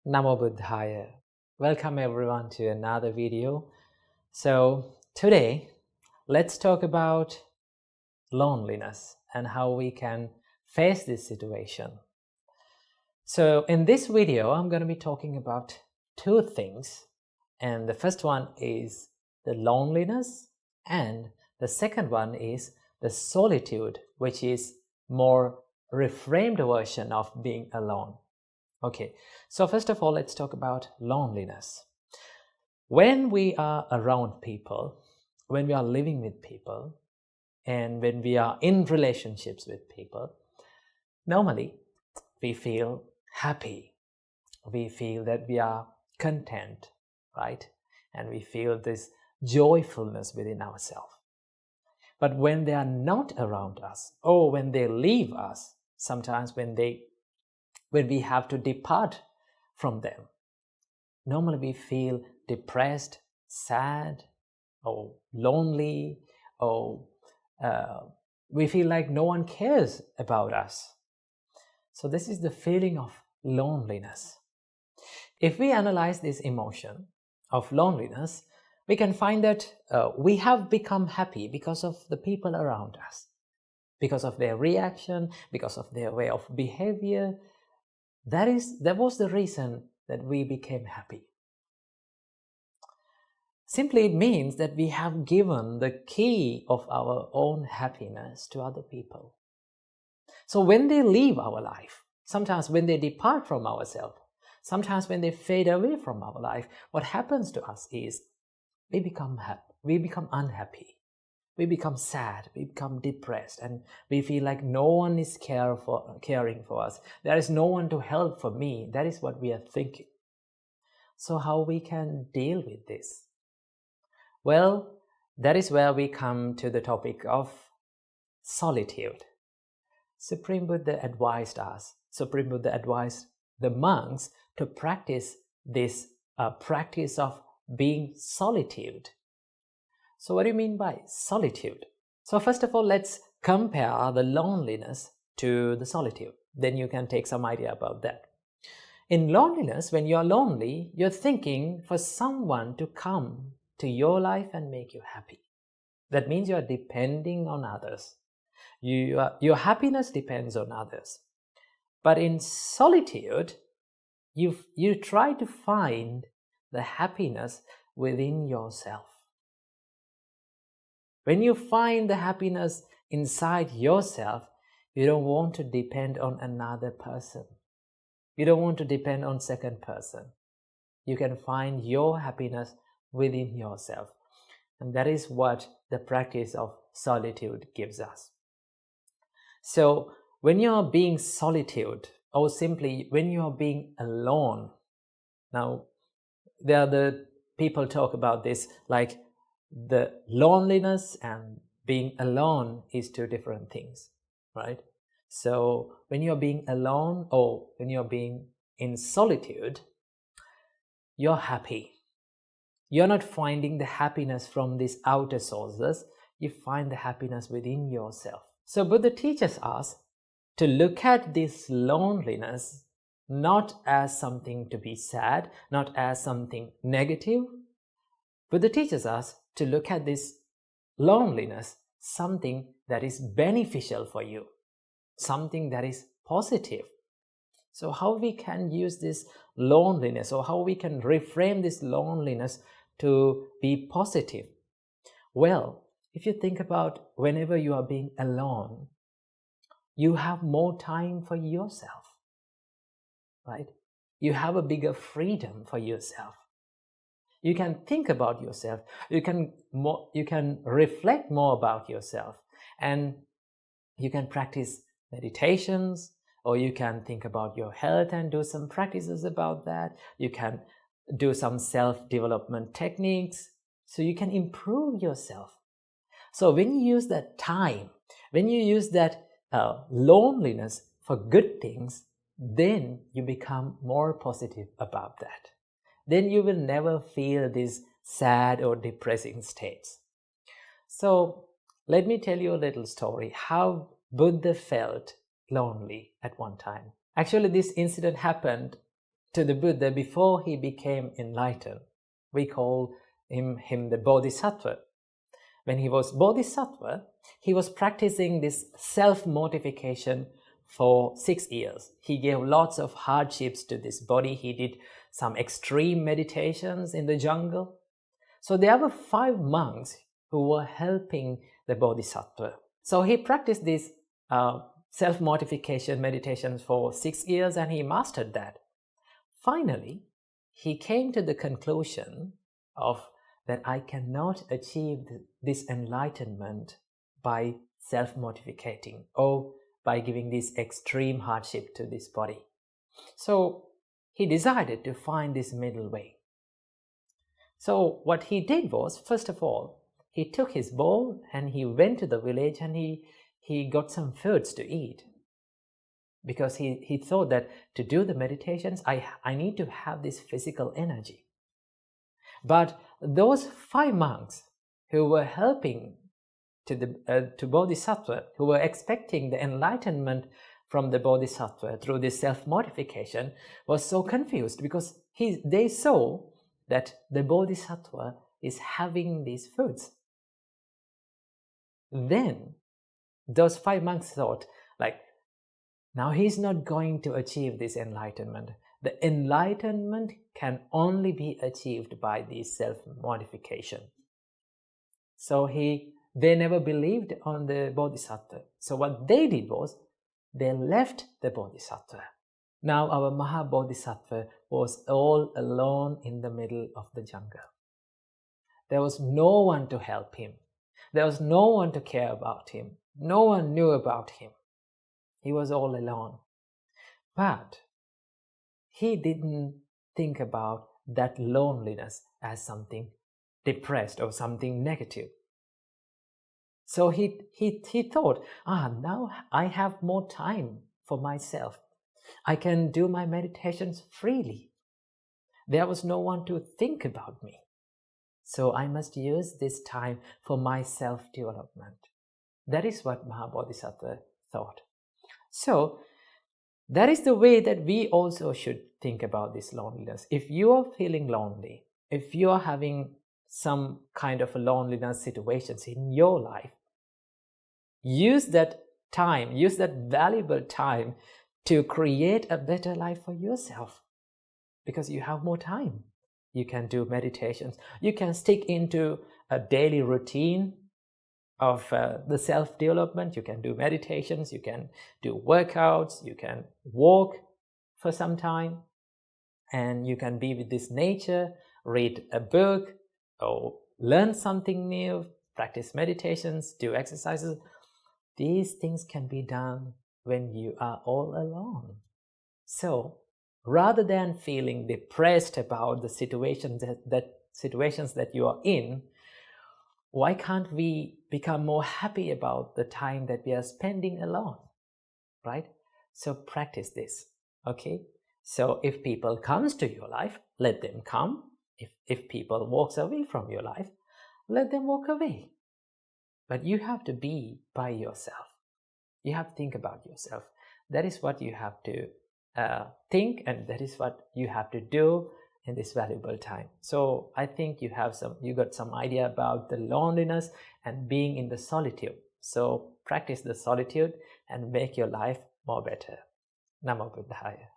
Namo Buddhaya. Welcome everyone to another video. So today, let's talk about loneliness and how we can face this situation. So in this video, I'm going to be talking about two things. And the first one is the loneliness, and the second one is the solitude, which is more reframed version of being alone. Okay, so first of all, let's talk about loneliness. When we are around people, when we are living with people, and when we are in relationships with people, normally we feel happy. We feel that we are content, right? And we feel this joyfulness within ourselves. But when they are not around us, or when they leave us, sometimes when we have to depart from them, normally we feel depressed, sad, or lonely, or we feel like no one cares about us. So this is the feeling of loneliness. If we analyze this emotion of loneliness, we can find that we have become happy because of the people around us, because of their reaction, because of their way of behavior. That was the reason that we became happy. Simply, it means that we have given the key of our own happiness to other people. So when they leave our life, sometimes when they depart from ourselves, sometimes when they fade away from our life, what happens to us is we become unhappy. We become sad, we become depressed, and we feel like no one is caring for us. There is no one to help for me. That is what we are thinking. So how we can deal with this? Well, that is where we come to the topic of solitude. Supreme Buddha advised the monks to practice this practice of being solitude. So what do you mean by solitude? So first of all, let's compare the loneliness to the solitude. Then you can take some idea about that. In loneliness, when you're lonely, you're thinking for someone to come to your life and make you happy. That means you're depending on others. Your happiness depends on others. But in solitude, you try to find the happiness within yourself. When you find the happiness inside yourself, you don't want to depend on another person. You don't want to depend on second person. You can find your happiness within yourself. And that is what the practice of solitude gives us. So when you're being solitude, or simply when you're being alone, now there are the people talk about this like the loneliness and being alone is two different things, right? So when you're being alone or when you're being in solitude, you're happy. You're not finding the happiness from these outer sources. You find the happiness within yourself. So Buddha teaches us to look at this loneliness not as something to be sad, not as something negative. Buddha teaches us to look at this loneliness something that is beneficial for you, something that is positive. So how we can use this loneliness, or how we can reframe this loneliness to be positive? Well, if you think about whenever you are being alone, you have more time for yourself, right? You have a bigger freedom for yourself. You can think about yourself. You can reflect more about yourself, and you can practice meditations, or you can think about your health and do some practices about that. You can do some self-development techniques, so you can improve yourself. So when you use that time, when you use that loneliness for good things, then you become more positive about that. Then you will never feel these sad or depressing states. So let me tell you a little story how Buddha felt lonely at one time. Actually, this incident happened to the Buddha before he became enlightened. We call him the Bodhisattva. When he was Bodhisattva, he was practicing this self-mortification for 6 years. He gave lots of hardships to this body. He did some extreme meditations in the jungle. So there were 5 monks who were helping the Bodhisattva. So he practiced these self-mortification meditations for 6 years, and he mastered that. Finally, he came to the conclusion of that I cannot achieve this enlightenment by self-mortificating or by giving this extreme hardship to this body. So he decided to find this middle way. So what he did was, first of all, he took his bowl and he went to the village and he got some foods to eat. Because he thought that to do the meditations, I need to have this physical energy. But those 5 monks who were helping to Bodhisattva, who were expecting the enlightenment from the Bodhisattva through this self-mortification, was so confused because they saw that the Bodhisattva is having these foods. Then those 5 monks thought, like, now he's not going to achieve this enlightenment. The enlightenment can only be achieved by this self-mortification. So they never believed on the Bodhisattva. So what they did was, they left the Bodhisattva. Now our Maha Bodhisattva was all alone in the middle of the jungle. There was no one to help him. There was no one to care about him. No one knew about him. He was all alone. But he didn't think about that loneliness as something depressed or something negative. So he thought, now I have more time for myself. I can do my meditations freely. There was no one to think about me. So I must use this time for my self-development. That is what Maha Bodhisattva thought. So that is the way that we also should think about this loneliness. If you are feeling lonely, if you are having some kind of a loneliness situations in your life, use that time, use that valuable time to create a better life for yourself, because you have more time. You can do meditations. You can stick into a daily routine of the self-development. You can do meditations, you can do workouts, you can walk for some time, and you can be with this nature, read a book, or learn something new, practice meditations, do exercises. These things can be done when you are all alone. So rather than feeling depressed about the situations that you are in, why can't we become more happy about the time that we are spending alone, right? So practice this, okay? So if people comes to your life, let them come. If people walks away from your life, let them walk away. But you have to be by yourself. You have to think about yourself. That is what you have to think, and that is what you have to do in this valuable time. So I think you got some idea about the loneliness and being in the solitude. So practice the solitude and make your life more better. Namo Buddhaya.